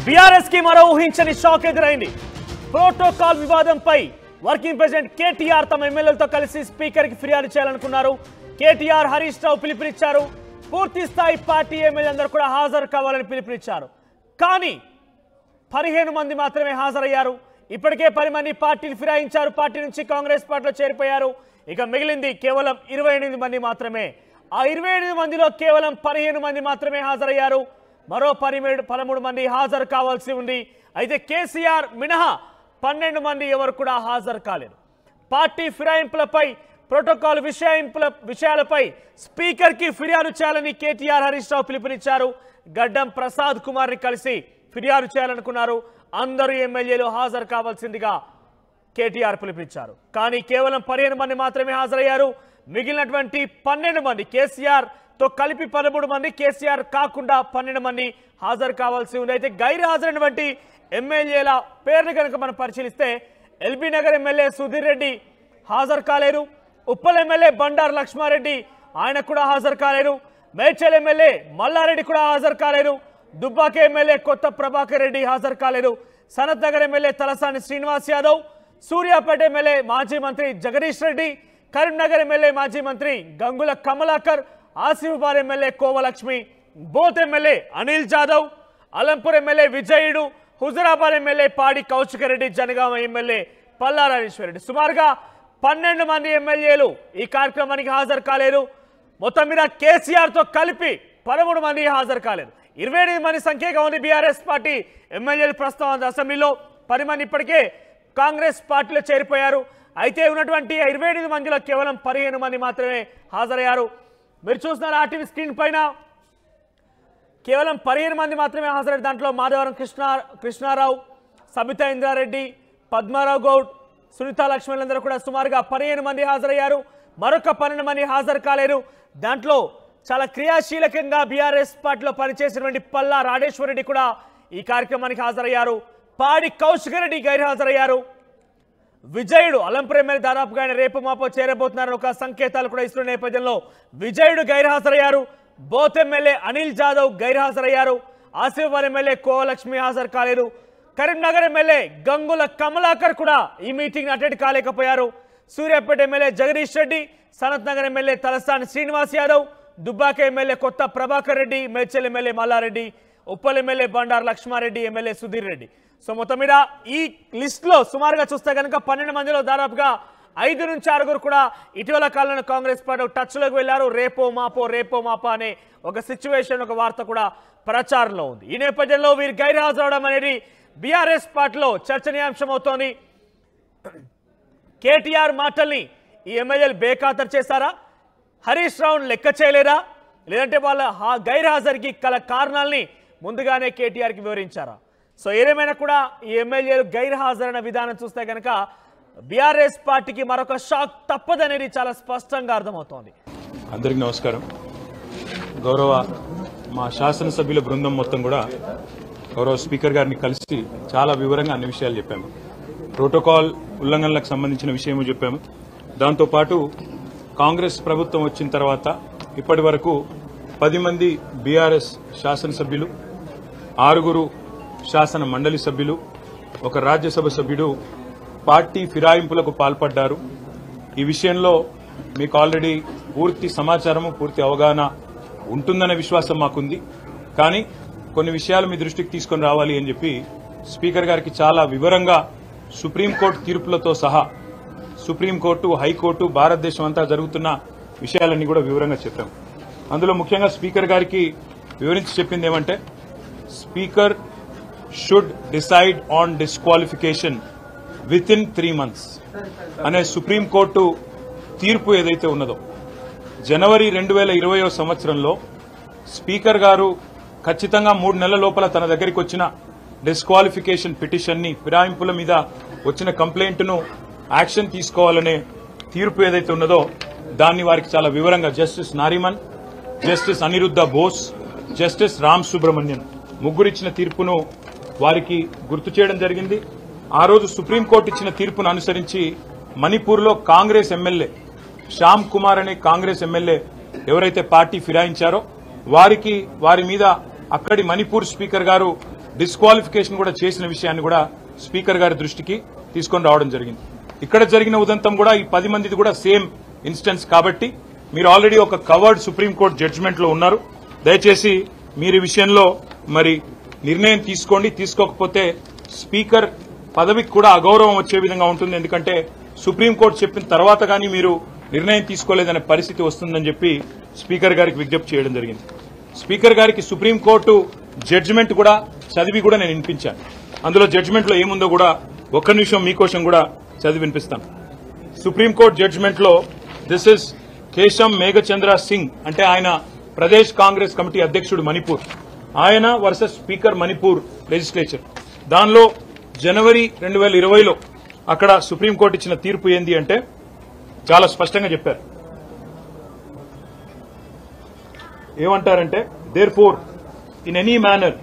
BRS కి మరో ఊహించని షాక్ ఎదురైంది. ప్రోటోకాల్ వివాదంపై వర్కింగ్ ప్రెసిడెంట్ కేటీఆర్ తమ ఎమ్మెల్యేలతో కలిసి స్పీకర్ కి ఫిర్యాదు చేయాలనుకున్నారు. కేటీఆర్ హరీష్ రావు పిలుపునిచ్చారు. పూర్తి స్థాయి పార్టీ ఎమ్మెల్యేలందరూ కూడా హాజరు కావాలని పిలుపునిచ్చారు. కానీ 15 మంది మాత్రమే హాజరయ్యారు. ఇప్పటికే 10 మంది పార్టీని ఫిరాయించారు. పార్టీ నుంచి కాంగ్రెస్ పార్టీలో చేరిపోయారు. ఇక మిగిలింది కేవలం 28 మంది మాత్రమే. ఆ 28 మందిలో కేవలం 15 మంది మాత్రమే హాజరయ్యారు. మరో 13 మంది హాజరు కావాల్సి ఉంది. అయితే కేసీఆర్ మినహా 12 మంది ఎవరు కూడా హాజరు కాలేదు. పార్టీ ఫిరాయింపులపై ప్రోటోకాల్ విషయాలపై స్పీకర్ కి ఫిర్యాదు చేయాలని కేటీఆర్ హరీష్ రావు పిలుపునిచ్చారు. గడ్డం ప్రసాద్ కుమార్ ని కలిసి ఫిర్యాదు చేయాలనుకున్నారు. అందరూ ఎమ్మెల్యేలు హాజరు కావాల్సిందిగా కేటీఆర్ పిలుపునిచ్చారు. కానీ కేవలం 15 మంది మాత్రమే హాజరయ్యారు. మిగిలినటువంటి 12 మంది కేసీఆర్ తో కలిపి 13 మంది, కేసీఆర్ కాకుండా 12 మంది హాజరు కావాల్సి ఉంది. అయితే గైరు హాజరైనటువంటి ఎమ్మెల్యేల పేర్లు కనుక మనం పరిశీలిస్తే ఎల్బీ నగర్ ఎమ్మెల్యే సుధీర్ రెడ్డి హాజరు కాలేరు. ఉప్పల్ ఎమ్మెల్యే బండారు లక్ష్మారెడ్డి ఆయన కూడా హాజరు కాలేరు. మేడ్చల్ ఎమ్మెల్యే మల్లారెడ్డి కూడా హాజరు కాలేరు. దుబ్బాక ఎమ్మెల్యే కొత్త ప్రభాకర్ రెడ్డి హాజరు కాలేరు. సనత్ నగర్ ఎమ్మెల్యే తలసాని శ్రీనివాస్ యాదవ్, సూర్యాపేట ఎమ్మెల్యే మాజీ మంత్రి జగదీష్ రెడ్డి, కరీంనగర్ ఎమ్మెల్యే మాజీ మంత్రి Gangula Kamalakar, Asifabad MLA Kova Lakshmi, Boath MLA Anil Jadhav, Alampur MLA Vijayudu, Huzurabad MLA Padi Kaushik Reddy, Janagama MLA Palla Rajeshwar Reddy. సుమారుగా 12 మంది ఎమ్మెల్యేలు ఈ కార్యక్రమానికి హాజరు కాలేరు. మొత్తం మీద కేసీఆర్ తో కలిపి 13 మంది హాజరు కాలేరు. 28 మంది సంఖ్యగా ఉంది బీఆర్ఎస్ పార్టీ ఎమ్మెల్యేలు ప్రస్తుతం అసెంబ్లీలో. 10 మంది ఇప్పటికే కాంగ్రెస్ పార్టీలో చేరిపోయారు. అయితే ఉన్నటువంటి 28 మందిలో కేవలం 15 మంది మాత్రమే హాజరయ్యారు. మీరు చూస్తున్నారు ఆర్టీవీ స్క్రీన్ పైన కేవలం 15 మంది మాత్రమే హాజరయ్యారు. దాంట్లో మాధవరం కృష్ణారావు, సబితా ఇంద్రారెడ్డి, పద్మారావు గౌడ్, సునీతా లక్ష్మణులందరూ కూడా సుమారుగా 15 మంది హాజరయ్యారు. మరొక 12 మంది హాజరు కాలేరు. దాంట్లో చాలా క్రియాశీలకంగా బీఆర్ఎస్ పార్టీలో పనిచేసినటువంటి పల్లా రాజేశ్వరరెడ్డి కూడా ఈ కార్యక్రమానికి హాజరయ్యారు. పాడి కౌశికరెడ్డి గైరు హాజరయ్యారు. విజయుడు అలంపూర్ ఎమ్మెల్యే దాదాపుగా ఆయన రేపు మాపో చేరబోతున్నారని ఒక సంకేతాలు కూడా ఇస్తున్న నేపథ్యంలో విజయుడు గైరు హాజరయ్యారు. బోత్ ఎమ్మెల్యే అనిల్ జాదవ్ గైరు హాజరయ్యారు. ఆసిఫాబాద్ ఎమ్మెల్యే కోవలక్ష్మి హాజరు కాలేరు. కరీంనగర్ ఎమ్మెల్యే గంగుల కమలాకర్ కూడా ఈ మీటింగ్ అటెండ్ కాలేకపోయారు. Suryapet MLA Jagadish Reddy, Sanath Nagar MLA Talasani Srinivas Yadav, Dubbaka MLA Kotha Prabhakar Reddy, Medchal MLA Malla Reddy, Uppal MLA Bandaru Lakshma Reddy, MLA Sudheer Reddy. So మొత్తం మీద ఈ లిస్ట్ లో సుమారుగా చూస్తే కనుక 12 మందిలో దాదాపుగా 5 నుంచి 6 కూడా ఇటీవల కాలంలో కాంగ్రెస్ పార్టీ టచ్ లోకి వెళ్లారు. రేపో మాపో అనే ఒక సిచ్యువేషన్, ఒక వార్త కూడా ప్రచారంలో ఉంది. ఈ నేపథ్యంలో వీరు గైరు హాజరవడం అనేది బీఆర్ఎస్ పార్టీలో చర్చనీయాంశం అవుతోంది. కేటీఆర్ మాటల్ని ఈ ఎమ్మెల్యేలు బేఖాతరు చేశారా? హరీష్ రావును లెక్క చేయలేరా? లేదంటే వాళ్ళ గైర్ హాజరుకి కల కారణాలని ముందుగానే కేటీఆర్కి వివరించారా? సో ఏదేమైనా కూడా ఈ ఎమ్మెల్యేలు గైర్ హాజరైన విధానం చూస్తే కనుక బీఆర్ఎస్ పార్టీకి మరొక షాక్ తప్పదనేది చాలా స్పష్టంగా అర్థమవుతోంది. అందరికీ నమస్కారం. గౌరవ మా శాసనసభ్యుల బృందం మొత్తం కూడా గౌరవ స్పీకర్ గారిని కలిసి చాలా వివరంగా అన్ని విషయాలు చెప్పాము. ప్రోటోకాల్ ఉల్లంఘనలకు సంబంధించిన విషయము చెప్పాము. దాంతోపాటు కాంగ్రెస్ ప్రభుత్వం వచ్చిన తర్వాత ఇప్పటి వరకు 10 మంది బీఆర్ఎస్ శాసనసభ్యులు, 6 శాసన మండలి సభ్యులు, 1 రాజ్యసభ సభ్యుడు పార్టీ ఫిరాయింపులకు పాల్పడ్డారు. ఈ విషయంలో మీకు ఆల్రెడీ పూర్తి సమాచారము, పూర్తి అవగాహన ఉంటుందనే విశ్వాసం మాకుంది. కానీ కొన్ని విషయాలు మీ దృష్టికి తీసుకొని రావాలి అని చెప్పి స్పీకర్ గారికి చాలా వివరంగా సుప్రీంకోర్టు తీర్పులతో సహా సుప్రీంకోర్టు, హైకోర్టు, భారతదేశం అంతా జరుగుతున్న విషయాలన్నీ కూడా వివరంగా చెప్పాం. అందులో ముఖ్యంగా స్పీకర్ గారికి వివరించి చెప్పింది ఏమంటే, speaker should decide on disqualification with in 3 months అనే సుప్రీంకోర్టు తీర్పు ఏదైతే ఉన్నదో, జనవరి 2020 సంవత్సరంలో స్పీకర్ గారు ఖచ్చితంగా 3 నెలల లోపల తన దగ్గరికి వచ్చిన డిస్క్వాలిఫికేషన్ పిటిషన్ ని, ఫిరాయింపుల మీద వచ్చిన కంప్లైంట్ ను యాక్షన్ తీసుకోవాలనే తీర్పు ఏదైతే ఉన్నదో దాన్ని వారికి చాలా వివరంగా justice Nariman, justice Aniruddha Bose, justice Ram Subramanian ముగ్గురిచ్చిన తీర్పును వారికి గుర్తు చేయడం జరిగింది. ఆ రోజు సుప్రీంకోర్టు ఇచ్చిన తీర్పును అనుసరించి మణిపూర్లో కాంగ్రెస్ ఎమ్మెల్యే శ్యామ్ కుమార్ అనే కాంగ్రెస్ ఎమ్మెల్యే ఎవరైతే పార్టీ ఫిరాయించారో వారి మీద అక్కడి మణిపూర్ స్పీకర్ గారు డిస్క్వాలిఫికేషన్ కూడా చేసిన విషయాన్ని కూడా స్పీకర్ గారి దృష్టికి తీసుకొని రావడం జరిగింది. ఇక్కడ జరిగిన ఉదంతం కూడా ఈ 10 మందిది కూడా సేమ్ ఇన్స్టెన్స్ కాబట్టి మీరు ఆల్రెడీ ఒక కవర్డ్ సుప్రీంకోర్టు జడ్జిమెంట్ లో ఉన్నారు. దయచేసి మీరు ఈ విషయంలో మరి నిర్ణయం తీసుకోండి. తీసుకోకపోతే స్పీకర్ పదవికి కూడా అగౌరవం వచ్చే విధంగా ఉంటుంది. ఎందుకంటే సుప్రీంకోర్టు చెప్పిన తర్వాత కానీ మీరు నిర్ణయం తీసుకోలేదనే పరిస్థితి వస్తుందని చెప్పి స్పీకర్ గారికి విజ్ఞప్తి చేయడం జరిగింది. స్పీకర్ గారికి సుప్రీంకోర్టు జడ్జిమెంట్ కూడా చదివి కూడా నేను వినిపించాను. అందులో జడ్జిమెంట్ లో ఏముందో కూడా ఒక్క నిమిషం మీకోసం కూడా చదివి వినిపిస్తాను. సుప్రీంకోర్టు జడ్జిమెంట్ లో దిస్ ఇస్ కేశం మేఘచంద్ర సింగ్, అంటే ఆయన ప్రదేశ్ కాంగ్రెస్ కమిటీ అధ్యక్షుడు మణిపూర్, ఆయన వర్సెస్ స్పీకర్ మణిపూర్ లెజిస్లేచర్. దానిలో జనవరి 2020లో అక్కడ సుప్రీంకోర్టు ఇచ్చిన తీర్పు ఏంది అంటే చాలా స్పష్టంగా చెప్పారు. ఏమంటారంటే therefore in any manner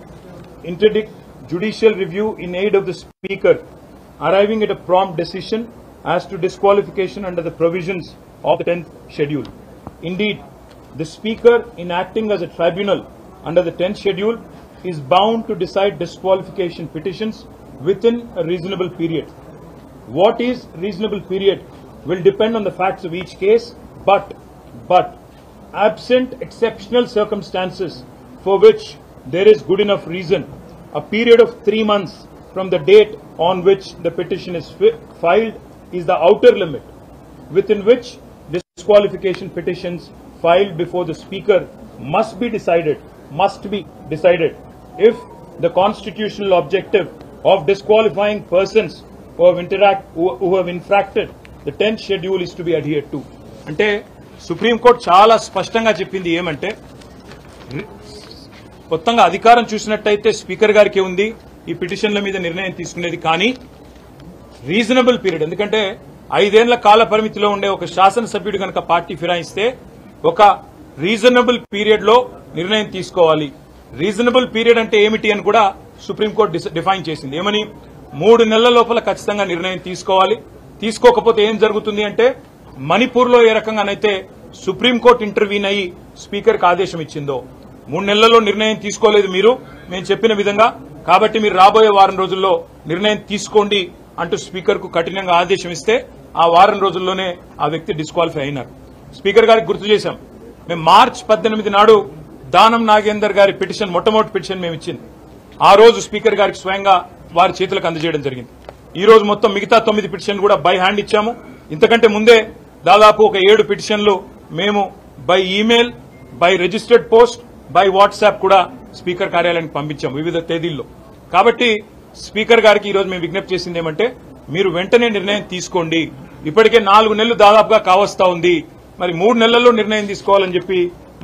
interdict judicial review in aid of the speaker arriving at a prompt decision as to disqualification under the provisions of the 10th schedule. Indeed, the speaker in acting as a tribunal under the 10th schedule is bound to decide disqualification petitions within a reasonable period. What is reasonable period will depend on the facts of each case, but absent exceptional circumstances for which there is good enough reason, a period of 3 months from the date on which the petition is filed is the outer limit within which disqualification petitions filed before the speaker must be decided if the constitutional objective of disqualifying persons who have infracted the 10th schedule is to be adhered to. అంటే supreme court చాలా స్పష్టంగా చెప్పింది ఏమంటే మొత్తంగా అధికారం చూసినట్టయితే speaker గారికి ఉంది ఈ పిటిషన్ల మీద నిర్ణయం తీసుకునేది, కానీ రీజనబుల్ పీరియడ్, ఎందుకంటే 5 ఏళ్ల కాల పరిమితిలో ఉండే ఒక శాసనసభ్యుడు కనుక పార్టీ ఫిరాయిస్తే ఒక రీజనబుల్ పీరియడ్ లో నిర్ణయం తీసుకోవాలి. రీజనబుల్ పీరియడ్ అంటే ఏమిటి అని కూడా సుప్రీంకోర్టు డిఫైన్ చేసింది. ఏమని 3 నెలల లోపల ఖచ్చితంగా నిర్ణయం తీసుకోవాలి. తీసుకోకపోతే ఏం జరుగుతుంది అంటే మణిపూర్ లో ఏ రకంగానైతే సుప్రీంకోర్టు ఇంటర్వ్యూన్ అయ్యి స్పీకర్ కి ఆదేశం ఇచ్చిందో 3 నెలల్లో నిర్ణయం తీసుకోలేదు మీరు మేము చెప్పిన విధంగా, కాబట్టి మీరు రాబోయే వారం రోజుల్లో నిర్ణయం తీసుకోండి అంటూ స్పీకర్ కు కఠినంగా ఆదేశం ఇస్తే ఆ వారం రోజుల్లోనే ఆ వ్యక్తి డిస్క్వాలిఫై అయినారు. స్పీకర్ గారికి గుర్తు చేశాం, మేము మార్చి 18 నాడు దానం నాగేందర్ గారి పిటిషన్ మొట్టమొదటి పిటిషన్ మేము ఇచ్చింది. ఆ రోజు స్పీకర్ గారికి స్వయంగా వారి చేతులకు అందజేయడం జరిగింది. ఈ రోజు మొత్తం మిగతా 9 పిటిషన్లు కూడా బై హ్యాండ్ ఇచ్చాము. ఇంతకంటే ముందే దాదాపు ఒక 7 పిటిషన్లు మేము by email, by registered post, by WhatsApp కూడా స్పీకర్ కార్యాలయానికి పంపించాము వివిధ తేదీల్లో. కాబట్టి స్పీకర్ గారికి ఈ రోజు మేము విజ్ఞప్తి చేసింది ఏమంటే మీరు వెంటనే నిర్ణయం తీసుకోండి. ఇప్పటికే 4 నెలలు దాదాపుగా కావస్తా ఉంది, మరి 3 నెలల్లో నిర్ణయం తీసుకోవాలని చెప్పి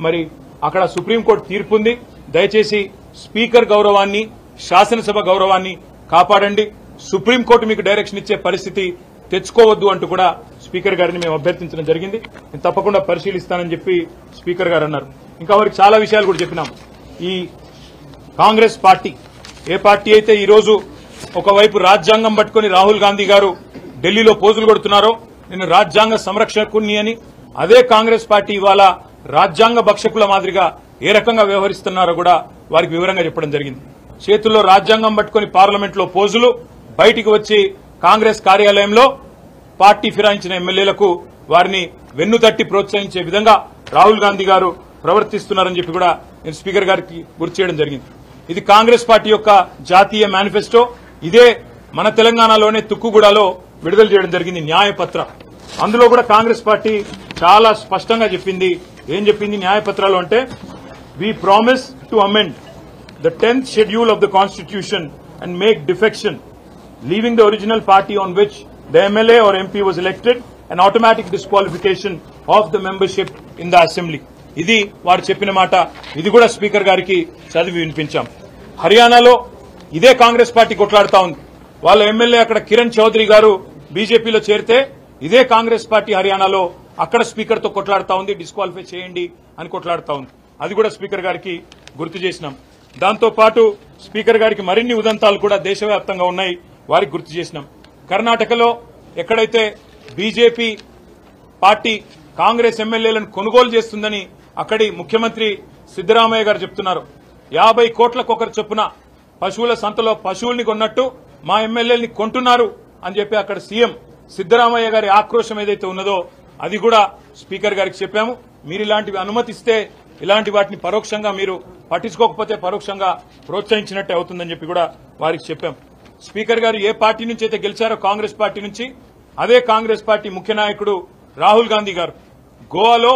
మరి అక్కడ సుప్రీంకోర్టు తీర్పు ఉంది. దయచేసి స్పీకర్ గౌరవాన్ని, శాసనసభ గౌరవాన్ని కాపాడండి. సుప్రీంకోర్టు మీకు డైరెక్షన్ ఇచ్చే పరిస్థితి తెచ్చుకోవద్దు అంటూ కూడా స్పీకర్ గారిని మేము అభ్యర్థించడం జరిగింది. నేను తప్పకుండా పరిశీలిస్తానని చెప్పి స్పీకర్ గారు అన్నారు. ఇంకా వారికి చాలా విషయాలు కూడా చెప్పినాం. ఈ కాంగ్రెస్ పార్టీ ఏ పార్టీ అయితే ఈ రోజు ఒకవైపు రాజ్యాంగం పట్టుకుని రాహుల్ గాంధీ గారు ఢిల్లీలో పోజులు కొడుతున్నారో నేను రాజ్యాంగ సంరక్షకుని అని, అదే కాంగ్రెస్ పార్టీ ఇవాళ రాజ్యాంగ భక్షకుల మాదిరిగా ఏ రకంగా వ్యవహరిస్తున్నారో కూడా వారికి వివరంగా చెప్పడం జరిగింది. చేతుల్లో రాజ్యాంగం పట్టుకుని పార్లమెంట్లో పోజులు, బయటికి వచ్చి కాంగ్రెస్ కార్యాలయంలో పార్టీ ఫిరాయించిన ఎమ్మెల్యేలకు వారిని వెన్నుతట్టి ప్రోత్సహించే విధంగా రాహుల్ గాంధీ గారు ప్రవర్తిస్తున్నారని చెప్పి కూడా నేను స్పీకర్ గారికి గుర్తు చేయడం జరిగింది. ఇది కాంగ్రెస్ పార్టీ యొక్క జాతీయ మేనిఫెస్టో. ఇదే మన తెలంగాణలోనే తుక్కుగూడలో విడుదల చేయడం జరిగింది న్యాయపత్ర. అందులో కూడా కాంగ్రెస్ పార్టీ చాలా స్పష్టంగా చెప్పింది. ఏం చెప్పింది న్యాయపత్రాలు అంటే, we promise to amend the 10th schedule of the constitution and make defection, leaving the original party on which the MLA or MP was elected, an automatic disqualification of the membership in the assembly. ఇది వారు చెప్పిన మాట. ఇది కూడా speaker గారికి చదివి వినిపించాం. హర్యానాలో ఇదే కాంగ్రెస్ పార్టీ కొట్లాడుతా ఉంది. వాళ్ళ ఎమ్మెల్యే అక్కడ కిరణ్ చౌదరి గారు బీజేపీలో చేరితే ఇదే కాంగ్రెస్ పార్టీ హర్యానాలో అక్కడ స్పీకర్ తో కొట్లాడుతా ఉంది, డిస్క్వాలిఫై చేయండి అని కొట్లాడుతా ఉంది. అది కూడా స్పీకర్ గారికి గుర్తు చేసినాం. దాంతో పాటు స్పీకర్ గారికి మరిన్ని ఉదంతాలు కూడా దేశవ్యాప్తంగా ఉన్నాయి, వారికి గుర్తు చేసినాం. కర్ణాటకలో ఎక్కడైతే బీజేపీ పార్టీ కాంగ్రెస్ ఎమ్మెల్యేలను కొనుగోలు చేస్తుందని అక్కడి ముఖ్యమంత్రి సిద్దరామయ్య గారు చెప్తున్నారు. 50 కోట్లకొకరు చొప్పున పశువుల సంతలో పశువుల్ని కొన్నట్టు మా ఎమ్మెల్యేలని కొంటున్నారు అని చెప్పి అక్కడ సీఎం సిద్దరామయ్య గారి ఆక్రోశం ఏదైతే ఉన్నదో అది కూడా స్పీకర్ గారికి చెప్పాము. మీరు ఇలాంటివి అనుమతిస్తే ఇలాంటి వాటిని పరోక్షంగా మీరు పట్టించుకోకపోతే పరోక్షంగా ప్రోత్సహించినట్టే అవుతుందని చెప్పి కూడా వారికి చెప్పాం. స్పీకర్ గారు ఏ పార్టీ నుంచి అయితే గెలిచారో కాంగ్రెస్ పార్టీ నుంచి అదే కాంగ్రెస్ పార్టీ ముఖ్య నాయకుడు రాహుల్ గాంధీ గారు గోవాలో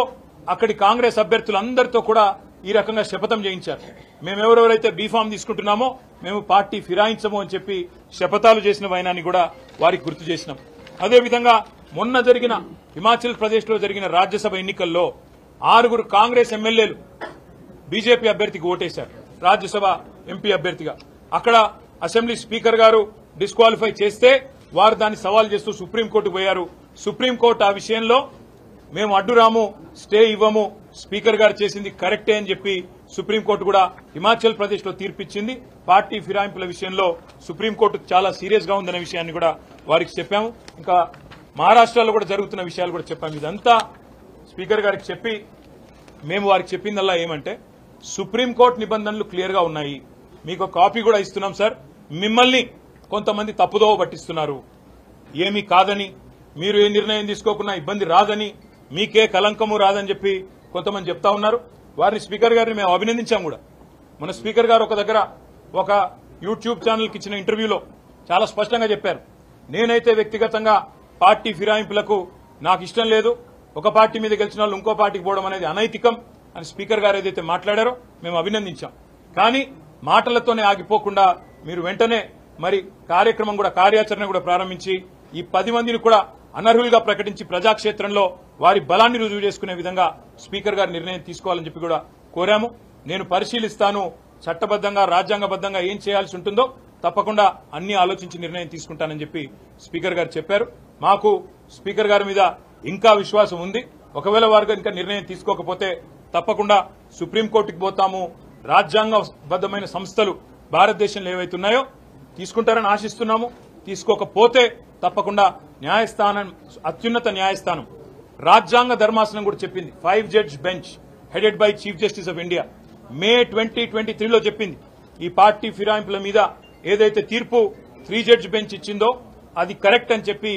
అక్కడి కాంగ్రెస్ అభ్యర్థులందరితో కూడా ఈ రకంగా శపథం చేయించారు. మేమెవరెవరైతే బీఫామ్ తీసుకుంటున్నామో మేము పార్టీ ఫిరాయించము అని చెప్పి శపథాలు చేసిన వైనాన్ని కూడా వారికి గుర్తు చేసినాం. అదేవిధంగా మొన్న జరిగిన హిమాచల్ ప్రదేశ్ లో జరిగిన రాజ్యసభ ఎన్నికల్లో 6 కాంగ్రెస్ ఎమ్మెల్యేలు బీజేపీ అభ్యర్థికి ఓటేశారు రాజ్యసభ ఎంపీ అభ్యర్థిగా. అక్కడ అసెంబ్లీ స్పీకర్ గారు డిస్క్వాలిఫై చేస్తే వారు దాన్ని సవాల్ చేస్తూ సుప్రీంకోర్టుకు పోయారు. సుప్రీంకోర్టు ఆ విషయంలో మేము అడ్డురాము, స్టే ఇవ్వము, స్పీకర్ గారు చేసింది కరెక్టే అని చెప్పి సుప్రీంకోర్టు కూడా హిమాచల్ ప్రదేశ్ లో తీర్పిచ్చింది. పార్టీ ఫిరాయింపుల విషయంలో సుప్రీంకోర్టు చాలా సీరియస్ గా ఉందనే విషయాన్ని కూడా వారికి చెప్పాము. ఇంకా మహారాష్ట్రలో కూడా జరుగుతున్న విషయాలు కూడా చెప్పాము. ఇదంతా స్పీకర్ గారికి చెప్పి మేము వారికి చెప్పిందల్లా ఏమంటే సుప్రీంకోర్టు నిబంధనలు క్లియర్ గా ఉన్నాయి, మీకు కాపీ కూడా ఇస్తున్నాం సార్, మిమ్మల్ని కొంతమంది తప్పుదోవ పట్టిస్తున్నారు, ఏమీ కాదని, మీరు ఏ నిర్ణయం తీసుకోకున్నా ఇబ్బంది రాదని, మీకే కలంకము రాదని చెప్పి కొంతమంది చెప్తా ఉన్నారు. వారిని స్పీకర్ గారిని మేము అభినందించాం కూడా. మన స్పీకర్ గారు ఒక దగ్గర ఒక యూట్యూబ్ ఛానల్కి ఇచ్చిన ఇంటర్వ్యూలో చాలా స్పష్టంగా చెప్పారు, నేనైతే వ్యక్తిగతంగా పార్టీ ఫిరాయింపులకు నాకు ఇష్టం లేదు, ఒక పార్టీ మీద గెలిచిన వాళ్ళు ఇంకో పార్టీకి పోవడం అనేది అనైతికం అని స్పీకర్ గారు ఏదైతే మాట్లాడారో మేము అభినందించాం. కానీ మాటలతోనే ఆగిపోకుండా మీరు వెంటనే మరి కార్యక్రమం కూడా కార్యాచరణ కూడా ప్రారంభించి ఈ 10 మందిని కూడా అనర్హులుగా ప్రకటించి ప్రజాక్షేత్రంలో వారి బలాన్ని రుజువు చేసుకునే విధంగా స్పీకర్ గారు నిర్ణయం తీసుకోవాలని చెప్పి కూడా కోరాము. నేను పరిశీలిస్తాను, చట్టబద్దంగా రాజ్యాంగబద్దంగా ఏం చేయాల్సి ఉంటుందో తప్పకుండా అన్ని ఆలోచించి నిర్ణయం తీసుకుంటానని చెప్పి స్పీకర్ గారు చెప్పారు. మాకు స్పీకర్ గారి మీద ఇంకా విశ్వాసం ఉంది. ఒకవేళ వారు ఇంకా నిర్ణయం తీసుకోకపోతే తప్పకుండా సుప్రీంకోర్టుకు పోతాము. రాజ్యాంగబద్దమైన సంస్థలు భారతదేశంలో ఏవైతున్నాయో తీసుకుంటారని ఆశిస్తున్నాము. తీసుకోకపోతే తప్పకుండా న్యాయస్థానం, అత్యున్నత న్యాయస్థానం రాజ్యాంగ ధర్మాసనం కూడా చెప్పింది, 5 judge bench headed by chief justice of India May 2023లో చెప్పింది, ఈ పార్టీ ఫిరాయింపుల మీద ఏదైతే తీర్పు 3 జడ్జ్ బెంచ్ ఇచ్చిందో అది కరెక్ట్ అని చెప్పి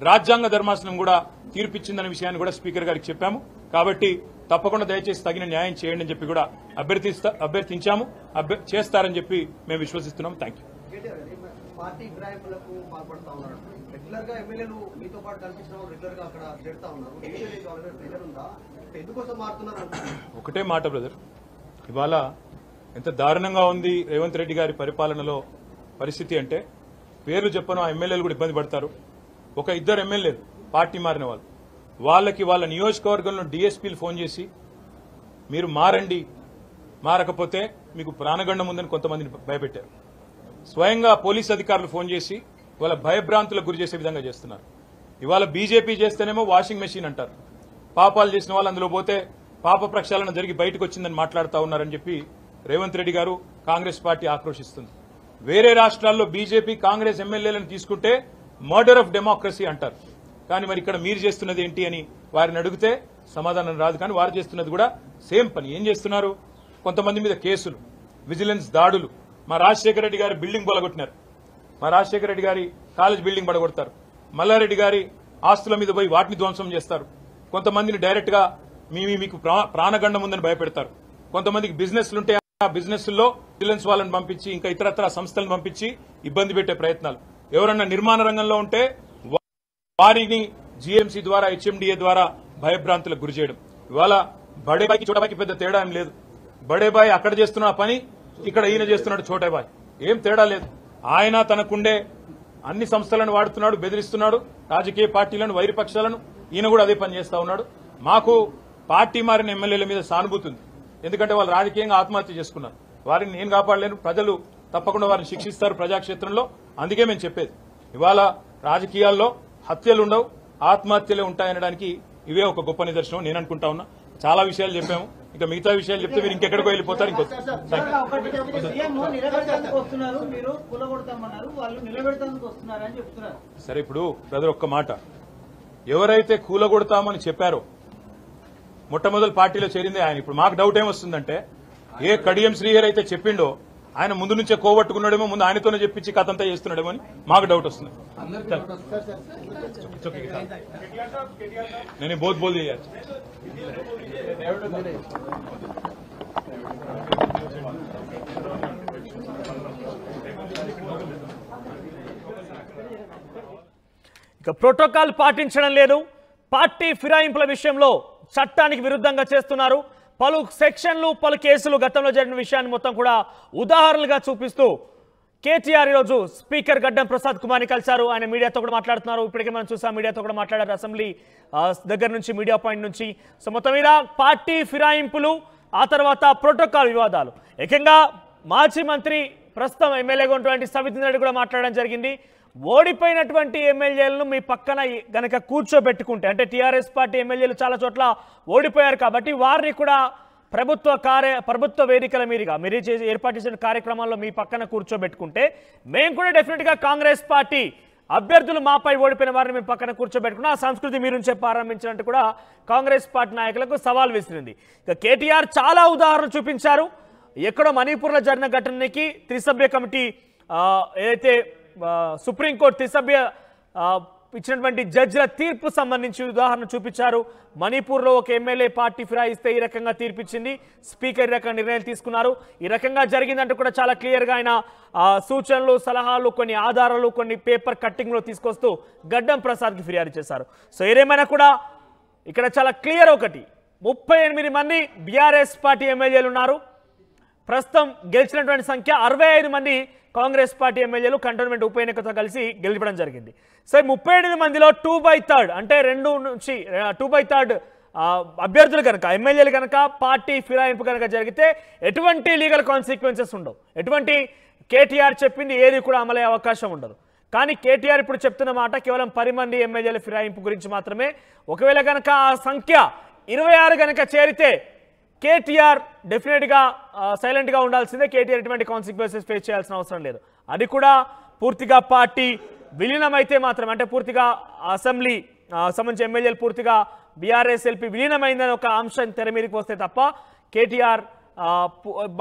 రాజ్యాంగ ధర్మాసనం కూడా తీర్పిచ్చిందనే విషయాన్ని కూడా స్పీకర్ గారికి చెప్పాము. కాబట్టి తప్పకుండా దయచేసి తగిన న్యాయం చేయండి అని చెప్పి కూడా అభ్యర్థించాము. చేస్తారని చెప్పి మేము విశ్వసిస్తున్నాం. Thank you. పార్టీ ఫిరాయింపులకు పాల్పడతా ఉన్నారు. రెగ్యులర్ గా ఎమ్మెల్యేలు మీతో పాటు కనిపించిన వాళ్ళు రెగ్యులర్ గా అక్కడ చేరుతా ఉన్నారు. ఎందుకోసం మారుతున్నారు? ఒకటే మాట బ్రదర్, ఇవాళ ఎంత దారుణంగా ఉంది రేవంత్ రెడ్డి గారి పరిపాలనలో పరిస్థితి అంటే పేర్లు చెప్పను, ఆ ఎమ్మెల్యేలు కూడా ఇబ్బంది పడతారు. ఒక 2 ఎమ్మెల్యేలు పార్టీ మారిన వాళ్ళు, వాళ్ళకి వాళ్ళ నియోజకవర్గంలో డీఎస్పీలు ఫోన్ చేసి మీరు మారండి, మారకపోతే మీకు ప్రాణగండం ఉందని కొంతమందిని భయపెట్టారు. స్వయంగా పోలీస్ అధికారులు ఫోన్ చేసి వాళ్ళ భయభ్రాంతులకు గురి చేసే విధంగా చేస్తున్నారు. ఇవాళ బీజేపీ చేస్తేనేమో వాషింగ్ మెషిన్ అంటారు, పాపాలు చేసిన వాళ్ళు అందులో పోతే పాప ప్రక్షాళన జరిగి బయటకు వచ్చిందని మాట్లాడుతూ ఉన్నారని చెప్పి రేవంత్ రెడ్డి గారు కాంగ్రెస్ పార్టీ ఆక్రోశిస్తుంది. వేరే రాష్ట్రాల్లో బీజేపీ కాంగ్రెస్ ఎమ్మెల్యేలను తీసుకుంటే మర్డర్ ఆఫ్ డెమోక్రసీ అంటారు. కానీ మరి ఇక్కడ మీరు చేస్తున్నది ఏంటి అని వారిని అడిగితే సమాధానం రాదు. కానీ వారు చేస్తున్నది కూడా సేమ్ పని. ఏం చేస్తున్నారు? కొంతమంది మీద కేసులు, విజిలెన్స్ దాడులు. మా రాజశేఖర రెడ్డి గారి బిల్డింగ్ బొలగొట్టినారు, మా రాజశేఖర రెడ్డి గారి కాలేజ్ బిల్డింగ్ బడగొడతారు. మల్లారెడ్డి గారి ఆస్తుల మీద పోయి వాటిని ధ్వంసం చేస్తారు. కొంతమందిని డైరెక్ట్ గా మీకు ప్రాణగండం ఉందని భయపెడతారు. కొంతమందికి బిజినెస్లుంటే ఆ బిజినెస్ల్లో విజిలెన్స్ వాళ్ళని పంపించి ఇంకా ఇతరత్ర సంస్థలను పంపించి ఇబ్బంది పెట్టే ప్రయత్నాలు. ఎవరన్నా నిర్మాణ రంగంలో ఉంటే వారిని జీఎంసీ ద్వారా, హెచ్ఎండిఏ ద్వారా భయభ్రాంతులకు గురి చేయడం. ఇవాళ బడేబాయికి చోటబాయికి పెద్ద తేడా ఏం లేదు. బడేబాయి అక్కడ చేస్తున్న పని ఇక్కడ ఈయన చేస్తున్నాడు చోటబాయి, ఏం తేడా లేదు. ఆయన తనకుండే అన్ని సంస్థలను వాడుతున్నాడు, బెదిరిస్తున్నాడు రాజకీయ పార్టీలను, వైరపక్షాలను. ఈయన కూడా అదే పని చేస్తా ఉన్నాడు. మాకు పార్టీ మారిన ఎమ్మెల్యేల మీద సానుభూతి ఉంది, ఎందుకంటే వాళ్ళు రాజకీయంగా ఆత్మహత్య చేసుకున్నారు. వారిని నేను కాపాడలేను, ప్రజలు తప్పకుండా వారిని శిక్షిస్తారు ప్రజాక్షేత్రంలో. అందుకే మేము చెప్పేది, ఇవాళ రాజకీయాల్లో హత్యలు ఉండవు, ఆత్మహత్యలే ఉంటాయనడానికి ఇవే ఒక గొప్ప నిదర్శనం నేను అనుకుంటా ఉన్నా. చాలా విషయాలు చెప్పాము, ఇంకా మిగతా విషయాలు చెప్తే మీరు ఇంకెక్కడికో వెళ్ళిపోతారు. సరే, ఇప్పుడు బ్రదర్ ఒక్క మాట, ఎవరైతే కూలగొడతామని చెప్పారో మొట్టమొదటి పార్టీలో చేరిందే ఆయన. ఇప్పుడు మాకు డౌట్ ఏమొస్తుందంటే, ఏ కడియం శ్రీహరి అయితే చెప్పిండో ఆయన ముందు నుంచే కోవట్టుకున్నాడేమో, ముందు ఆయనతోనే చెప్పించి కథంతా చేస్తున్నాడేమో అని మాకు డౌట్ వస్తుంది. నేను బోత్ బోల్ చేయాలి. ఇక ప్రోటోకాల్ పాటించడం లేదు, పార్టీ ఫిరాయింపుల విషయంలో చట్టానికి విరుద్ధంగా చేస్తున్నారు. పలు సెక్షన్లు, పలు కేసులు గతంలో జరిగిన విషయాన్ని మొత్తం కూడా ఉదాహరణలుగా చూపిస్తూ కేటీఆర్ ఈరోజు స్పీకర్ గడ్డం ప్రసాద్ కుమార్ని కలిశారు. ఆయన మీడియాతో కూడా మాట్లాడుతున్నారు. ఇప్పటికే మనం చూసాం, మీడియాతో కూడా మాట్లాడారు అసెంబ్లీ దగ్గర నుంచి, మీడియా పాయింట్ నుంచి. సో మొత్తం మీద పార్టీ ఫిరాయింపులు, ఆ తర్వాత ప్రోటోకాల్ వివాదాలు. ఏకంగా మాజీ మంత్రి ప్రస్తుతం ఎమ్మెల్యేగా ఉన్నటువంటి సవిత్ రెడ్డి కూడా మాట్లాడడం జరిగింది. ఓడిపోయినటువంటి ఎమ్మెల్యేలను మీ పక్కన గనక కూర్చోబెట్టుకుంటే, అంటే టీఆర్ఎస్ పార్టీ ఎమ్మెల్యేలు చాలా చోట్ల ఓడిపోయారు కాబట్టి వారిని కూడా ప్రభుత్వ వేదికల మీదుగా మీరు ఏర్పాటు చేసిన కార్యక్రమాల్లో మీ పక్కన కూర్చోబెట్టుకుంటే మేము కూడా డెఫినెట్గా కాంగ్రెస్ పార్టీ అభ్యర్థులు మాపై ఓడిపోయిన వారిని మేము పక్కన కూర్చోబెట్టుకున్న ఆ సంస్కృతి మీ నుంచే ప్రారంభించినట్టు కూడా కాంగ్రెస్ పార్టీ నాయకులకు సవాల్ విసిరింది. ఇక కేటీఆర్ చాలా ఉదాహరణలు చూపించారు. ఎక్కడో మణిపూర్లో జరిగిన ఘటనకి త్రిసభ్య కమిటీ ఏదైతే సుప్రీంకోర్టు త్రిసభ్య ఇచ్చినటువంటి జడ్జిల తీర్పు సంబంధించి ఉదాహరణ చూపించారు. మణిపూర్లో ఒక ఎమ్మెల్యే పార్టీ ఫిరాయిస్తే ఈ రకంగా తీర్పిచ్చింది, స్పీకర్ ఈ రకంగా నిర్ణయాలు తీసుకున్నారు. ఈ రకంగా జరిగిందంటూ కూడా చాలా క్లియర్గా ఆయన సూచనలు, సలహాలు, కొన్ని ఆధారాలు, కొన్ని పేపర్ కట్టింగ్లో తీసుకొస్తూ గడ్డం ప్రసాద్కి ఫిర్యాదు చేశారు. సో ఏదేమైనా కూడా ఇక్కడ చాలా క్లియర్, ఒకటి 38 మంది బీఆర్ఎస్ పార్టీ ఎమ్మెల్యేలు ఉన్నారు. ప్రస్తుతం గెలిచినటువంటి సంఖ్య 65 మంది కాంగ్రెస్ పార్టీ ఎమ్మెల్యేలు కంటోన్మెంట్ ఉప ఎన్నికతో కలిసి గెలిపడం జరిగింది. సో 38 మందిలో 2/3 అంటే 2 నుంచి 2/3 అభ్యర్థులు కనుక, ఎమ్మెల్యేలు కనుక పార్టీ ఫిరాయింపు కనుక జరిగితే ఎటువంటి లీగల్ కాన్సిక్వెన్సెస్ ఉండవు, ఎటువంటి కేటీఆర్ చెప్పింది ఏది కూడా అమలయ్యే అవకాశం ఉండదు. కానీ కేటీఆర్ ఇప్పుడు చెప్తున్న మాట కేవలం 10 మంది ఎమ్మెల్యేల ఫిరాయింపు గురించి మాత్రమే. ఒకవేళ కనుక ఆ సంఖ్య 26 కనుక చేరితే కేటీఆర్ డెఫినెట్గా సైలెంట్గా ఉండాల్సిందే. కేటీఆర్ ఎటువంటి కాన్సిక్వెన్సెస్ ఫేస్ చేయాల్సిన అవసరం లేదు. అది కూడా పూర్తిగా పార్టీ విలీనమైతే మాత్రం, అంటే పూర్తిగా అసెంబ్లీ సంబంధించి ఎమ్మెల్యేలు పూర్తిగా బీఆర్ఎస్ ఎల్పీ విలీనమైందని ఒక అంశం తెర మీదకి వస్తే తప్ప కేటీఆర్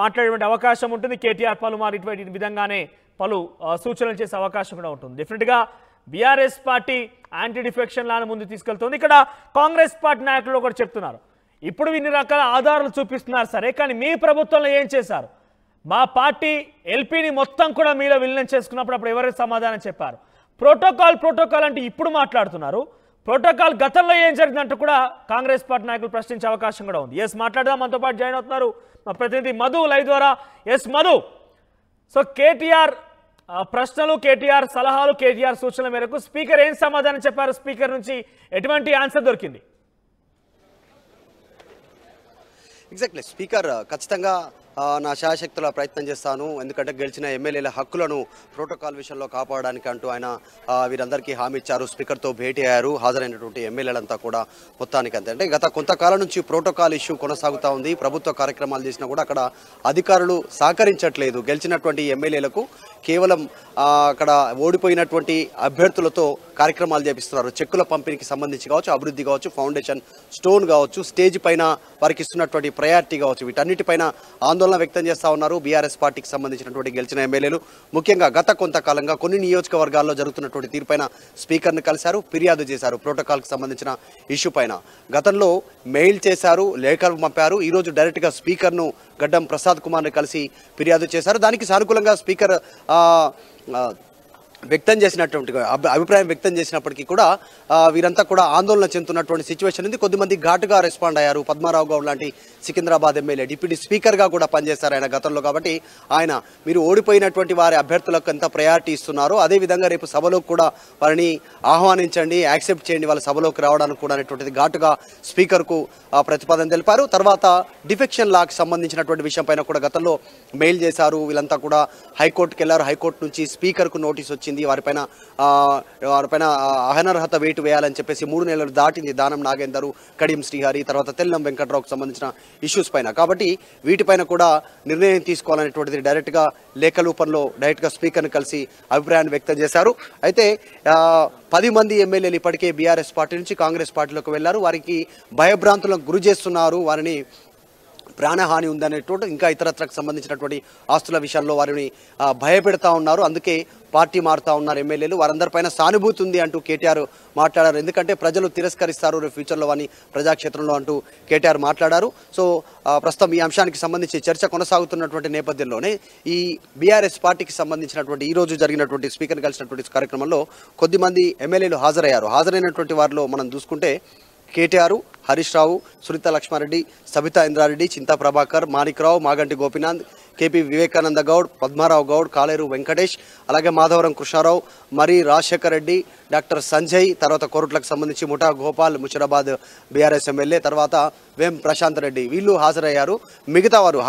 మాట్లాడేటువంటి అవకాశం ఉంటుంది. కేటీఆర్ పలుమారు ఇటువంటి విధంగానే పలు సూచనలు చేసే అవకాశం కూడా ఉంటుంది. డెఫినెట్గా బీఆర్ఎస్ పార్టీ యాంటీ డిఫెక్షన్ లాను ముందు తీసుకెళ్తుంది. ఇక్కడ కాంగ్రెస్ పార్టీ నాయకులు కూడా చెప్తున్నారు, ఇప్పుడు ఇన్ని రకాల ఆధారాలు చూపిస్తున్నారు సరే, కానీ మీ ప్రభుత్వంలో ఏం చేశారు? మా పార్టీ ఎల్పీని మొత్తం కూడా మీలో విలీనం చేసుకున్నప్పుడు అప్పుడు ఎవరికి సమాధానం చెప్పారు? ప్రోటోకాల్ అంటే ఇప్పుడు మాట్లాడుతున్నారు. ప్రోటోకాల్ గతంలో ఏం జరిగిందంటూ కూడా కాంగ్రెస్ పార్టీ నాయకులు ప్రశ్నించే అవకాశం కూడా ఉంది. ఎస్ మాట్లాడదాం, మనతో పాటు జాయిన్ అవుతున్నారు మా ప్రతినిధి మధు లైవ్ ద్వారా. ఎస్ మధు, సో కేటీఆర్ ప్రశ్నలు, కేటీఆర్ సలహాలు, కేటీఆర్ సూచనల మేరకు స్పీకర్ ఏం సమాధానం చెప్పారు? స్పీకర్ నుంచి ఎటువంటి ఆన్సర్ దొరికింది? ఎగ్జాక్ట్లీ, స్పీకర్ ఖచ్చితంగా నా శాయశక్తుల ప్రయత్నం చేస్తాను, ఎందుకంటే గెలిచిన ఎమ్మెల్యేల హక్కులను ప్రోటోకాల్ విషయంలో కాపాడడానికి అంటూ ఆయన వీరందరికీ హామీ ఇచ్చారు. స్పీకర్తో భేటీ అయ్యారు హాజరైనటువంటి ఎమ్మెల్యేలంతా కూడా. మొత్తానికి అంతే, అంటే గత కొంతకాలం నుంచి ప్రోటోకాల్ ఇష్యూ కొనసాగుతూ ఉంది. ప్రభుత్వ కార్యక్రమాలు చేసినా కూడా అక్కడ అధికారులు సహకరించట్లేదు. గెలిచినటువంటి ఎమ్మెల్యేలకు కేవలం అక్కడ ఓడిపోయినటువంటి అభ్యర్థులతో కార్యక్రమాలు చేపిస్తున్నారు. చెక్కుల పంపిణీకి సంబంధించి కావచ్చు, అభివృద్ధి కావచ్చు, ఫౌండేషన్ స్టోన్ కావచ్చు, స్టేజ్ పైన వారికి ఇస్తున్నటువంటి ప్రయారిటీ కావచ్చు, వీటన్నిటిపైన ఆందోళన వ్యక్తం చేస్తూ ఉన్నారు బీఆర్ఎస్ పార్టీకి సంబంధించినటువంటి గెలిచిన ఎమ్మెల్యేలు. ముఖ్యంగా గత కొంతకాలంగా కొన్ని నియోజకవర్గాల్లో జరుగుతున్నటువంటి తీరుపైన స్పీకర్ని కలిశారు, ఫిర్యాదు చేశారు. ప్రోటోకాల్కి సంబంధించిన ఇష్యూ పైన గతంలో మెయిల్ చేశారు, లేఖలు పంపారు. ఈరోజు డైరెక్ట్గా స్పీకర్ను గడ్డం ప్రసాద్ కుమార్ని కలిసి ఫిర్యాదు చేశారు. దానికి సానుకూలంగా స్పీకర్ వ్యక్తం చేసినటువంటి అభిప్రాయం వ్యక్తం చేసినప్పటికీ కూడా వీరంతా కూడా ఆందోళన చెందుతున్నటువంటి సిచ్యువేషన్ ఉంది. కొద్దిమంది ఘాటుగా రెస్పాండ్ అయ్యారు. పద్మారావు గౌడ్ లాంటి సికింద్రాబాద్ ఎమ్మెల్యే డిప్యూటీ స్పీకర్గా కూడా పనిచేస్తారు ఆయన గతంలో. కాబట్టి ఆయన మీరు ఓడిపోయినటువంటి వారి అభ్యర్థులకు ఎంత ప్రయారిటీ ఇస్తున్నారో అదేవిధంగా రేపు సభలో కూడా వారిని ఆహ్వానించండి, యాక్సెప్ట్ చేయండి వాళ్ళ సభలోకి రావడానికి కూడా అనేటువంటిది ఘాటుగా స్పీకర్కు ప్రతిపాదన తెలిపారు. తర్వాత డిఫెక్షన్ లాకి సంబంధించినటువంటి విషయం పైన కూడా గతంలో మెయిల్ చేశారు. వీళ్ళంతా కూడా హైకోర్టుకి వెళ్లారు. హైకోర్టు నుంచి స్పీకర్కు నోటీస్ వచ్చింది. వారిపైన అనర్హత వేటు వేయాలని చెప్పేసి 3 నెలలు దాటింది. దానం నాగేందర్, కడియం శ్రీహరి, తర్వాత తెల్లం వెంకట్రావుకు సంబంధించిన ఇష్యూస్ పైన. కాబట్టి వీటిపైన కూడా నిర్ణయం తీసుకోవాలనేటువంటిది డైరెక్ట్గా లేఖ రూపంలో డైరెక్ట్గా స్పీకర్ని కలిసి అభిప్రాయాన్ని వ్యక్తం చేశారు. అయితే 10 మంది ఎమ్మెల్యేలు ఇప్పటికే బీఆర్ఎస్ పార్టీ నుంచి కాంగ్రెస్ పార్టీలోకి వెళ్లారు. వారికి భయభ్రాంతులకు గురి చేస్తున్నారు, వారిని ప్రాణహాని ఉందనేటువంటి ఇంకా ఇతరత్రకు సంబంధించినటువంటి ఆస్తుల విషయాల్లో వారిని భయపెడతా ఉన్నారు. అందుకే పార్టీ మారుతా ఉన్నారు ఎమ్మెల్యేలు. వారందరిపైన సానుభూతి ఉంది అంటూ కేటీఆర్ మాట్లాడారు. ఎందుకంటే ప్రజలు తిరస్కరిస్తారు రేపు ఫ్యూచర్లో అని ప్రజాక్షేత్రంలో అంటూ కేటీఆర్ మాట్లాడారు. సో ప్రస్తుతం ఈ అంశానికి సంబంధించి చర్చ కొనసాగుతున్నటువంటి నేపథ్యంలోనే ఈ బీఆర్ఎస్ పార్టీకి సంబంధించినటువంటి ఈ రోజు జరిగినటువంటి స్పీకర్ కలిసినటువంటి కార్యక్రమంలో కొద్దిమంది ఎమ్మెల్యేలు హాజరయ్యారు. హాజరైనటువంటి వారిలో మనం చూసుకుంటే కేటీఆర్, హరీష్ రావు, సునీత లక్ష్మారెడ్డి, సబితా ఇంద్రారెడ్డి, చింతా ప్రభాకర్, మాణిక్రావు, మాగంటి గోపీనాథ్, కేపీ వివేకానంద గౌడ్, పద్మారావు గౌడ్, కాలేరు వెంకటేష్, అలాగే మాధవరం కృష్ణారావు, మరి రాజశేఖర్ రెడ్డి, డాక్టర్ సంజయ్, తర్వాత కోరుట్లకు సంబంధించి ముఠా గోపాల్ ముషిరాబాద్ బీఆర్ఎస్ ఎమ్మెల్యే, తర్వాత వేం ప్రశాంత్ రెడ్డి వీళ్ళు హాజరయ్యారు. మిగతా వారు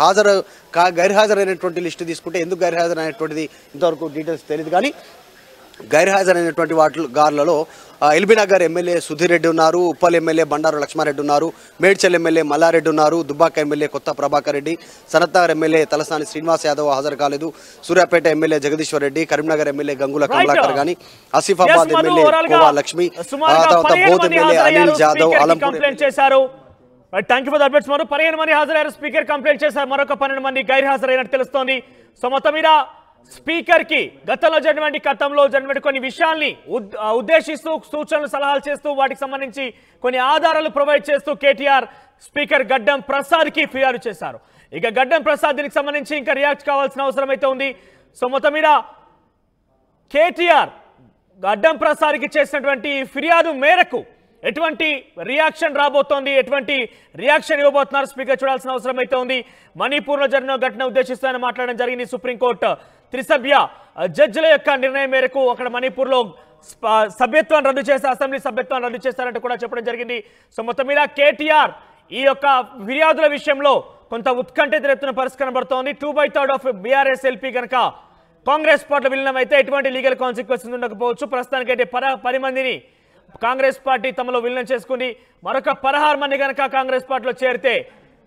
గైర్హాజరైనటువంటి లిస్టు తీసుకుంటే ఎందుకు గైర్హాజరైనటువంటిది ఇంతవరకు డీటెయిల్స్ తెలియదు. కానీ గైర్హాజరైనటువంటి గారులలో ఎల్బీనగర్ ఎమ్మెల్యే సుధీర్ రెడ్డి ఉన్నారు, ఉప్పల్ ఎమ్మెల్యే బండారు లక్ష్మారెడ్డి ఉన్నారు, మేడ్చల్ ఎమ్మెల్యే మల్లారెడ్డి ఉన్నారు, దుబ్బాక ఎమ్మెల్యే కొత్త ప్రభాకర్ రెడ్డి, సనత్నగర్ ఎమ్మెల్యే తలసాని శ్రీనివాస్ యాదవ్ హాజరు కాలేదు, సూర్యాపేట ఎమ్మెల్యే జగదీశ్వర్ రెడ్డి, కరీంనగర్ ఎమ్మెల్యే గంగుల కమలాకర్ గాని, ఆసిఫాబాద్ ఎమ్మెల్యే కోవా లక్ష్మి, తర్వాత బౌద్ధ్ ఎమ్మెల్యే అనిల్ జాదవ్ కంప్లైంట్ చేశారు. Thank you for the updates. 15 మంది హాజరయ్యారు. స్పీకర్ కంప్లైంట్ చేశారు. మరొక 12 మంది గైర్ హాజరైనట్టు తెలుస్తోంది. సో మొత్తం మీద స్పీకర్ కి గతంలో జరిగినటువంటి కొన్ని విషయాల్ని ఉద్దేశిస్తూ సూచనలు సలహాలు చేస్తూ వాటికి సంబంధించి కొన్ని ఆధారాలు ప్రొవైడ్ చేస్తూ కేటీఆర్ స్పీకర్ గడ్డం ప్రసాద్ కి ఫిర్యాదు చేశారు. ఇక గడ్డం ప్రసాద్ దీనికి సంబంధించి ఇంకా రియాక్ట్ కావాల్సిన అవసరం అయితే ఉంది. సో మొత్తం మీద కేటీఆర్ గడ్డం ప్రసాద్ కి చేసినటువంటి ఫిర్యాదు మేరకు ఎటువంటి రియాక్షన్ రాబోతోంది, ఎటువంటి రియాక్షన్ ఇవ్వబోతున్నారు స్పీకర్ చూడాల్సిన అవసరం అయితే ఉంది. మణిపూర్లో జరిగిన ఘటన ఉద్దేశిస్తూ ఆయన మాట్లాడడం జరిగింది. సుప్రీంకోర్టు త్రిసభ్య జడ్జిల యొక్క నిర్ణయం మేరకు అక్కడ మణిపూర్లో సభ్యత్వాన్ని రద్దు చేసి అసెంబ్లీ సభ్యత్వాన్ని రద్దు చేస్తారంటూ కూడా చెప్పడం జరిగింది. సో మొత్తం మీద కేటీఆర్ ఈ యొక్క ఫిర్యాదుల విషయంలో కొంత ఉత్కంఠ ఎత్తున పరిష్కారం పడుతోంది. 2/3 ఆఫ్ బీఆర్ఎస్ ఎల్పీ కనుక కాంగ్రెస్ పార్టీ విలీనం అయితే ఎటువంటి లీగల్ కాన్సిక్వెన్సెస్ ఉండకపోవచ్చు. ప్రస్తుతానికైతే 10 మందిని కాంగ్రెస్ పార్టీ తమలో విలీనం చేసుకుని మరొక 16 మంది కనుక కాంగ్రెస్ పార్టీలో చేరితే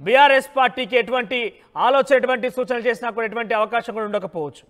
బీఆర్ఎస్ పార్టీకి ఎటువంటి ఆలోచన ఎటువంటి సూచనలు చేసినా కూడా ఎటువంటి అవకాశం కూడా ఉండకపోవచ్చు.